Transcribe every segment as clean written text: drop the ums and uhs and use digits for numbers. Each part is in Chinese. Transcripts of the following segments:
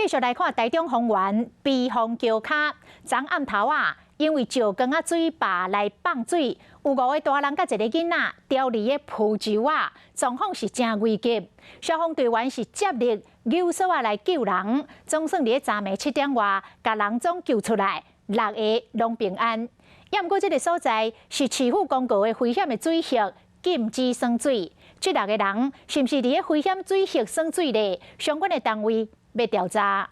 续来看台中丰原避风桥卡，昨暗头啊，因为石缸啊水坝来放水，有5个大人甲1个囡仔掉入个浮洲啊，状况是真危急。消防队员是接力游索啊来救人，总算伫昨暝7点外，甲人总救出来，6个拢平安。也毋过，这个所在是市府公告的危险的水域，禁止耍水。这6个人是毋是伫个危险水域耍水呢？相关的单位要调查。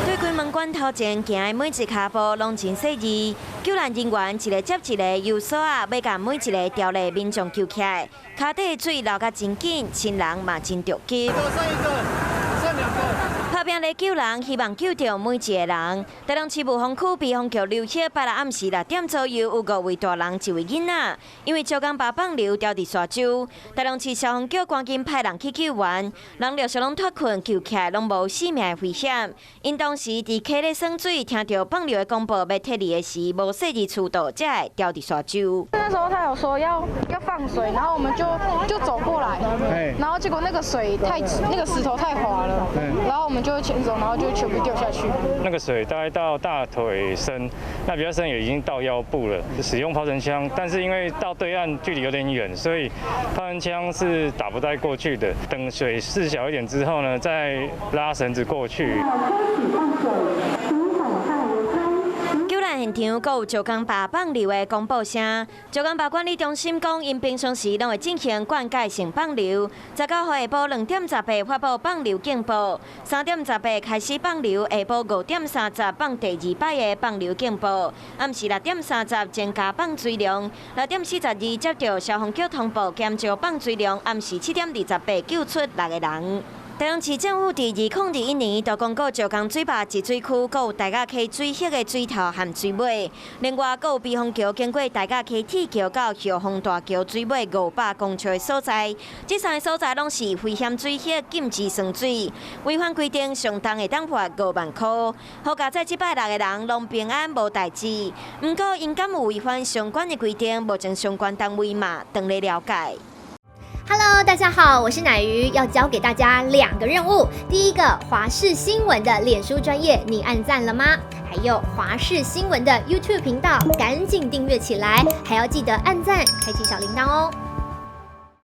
对关门关头前行的每一脚步拢真细致，救援人员一个接一个游索啊，要甲每一个掉落民众救起来。脚底的水流甲真紧，亲人嘛真着急。剩1个，剩2个。 拍拼来救人，希望救到每一个人。台中市雾峰区避风桥流血，8日暗时6点左右，有5位大人1位囡仔，因为石缸坝放流掉伫沙洲。台中市消防局赶紧派人去救援，人陆续拢脱困，救起来拢无性命危险。因当时伫溪咧耍水，听到放流的广播要撤离的时，无细致触到，才会掉伫沙洲。那时候他有说要放水，然后我们就走过来，然后结果那个水那个石头太滑了，然后我们就前走，然后就全部掉下去。那个水大概到大腿深，那比较深也已经到腰部了。使用抛绳枪，但是因为到对岸距离有点远，所以抛绳枪是打不带过去的。等水势小一点之后呢，再拉绳子过去。 现场阁有石缸坝放流的公布声。石缸坝管理中心讲，因平常时拢会进行灌溉性放流。19号下晡2点18发布放流警报，3点18开始放流，下晡5点30放第2摆的放流警报。暗时6点30增加放水量，6点42接到消防局通报减少放水量，暗时7点28救出6个人。 台中市政府伫2021年就公告石缸水坝集水区，阁有大甲溪水域的水头和水尾。另外，阁有避风桥经过大甲溪铁桥到后丰大桥水尾500公尺的所在。这3个所在拢是危险水域，禁止耍水。违反规定，上重会当罚5万块。好佳在这摆6个人拢平安无代志。不过，因敢有违反相关的规定，目前相关单位嘛等来了解。 Hello， 大家好，我是乃瑜，要教给大家2个任务。第一个，华视新闻的脸书专页，你按赞了吗？还有华视新闻的 YouTube 频道，赶紧订阅起来，还要记得按赞，开启小铃铛哦。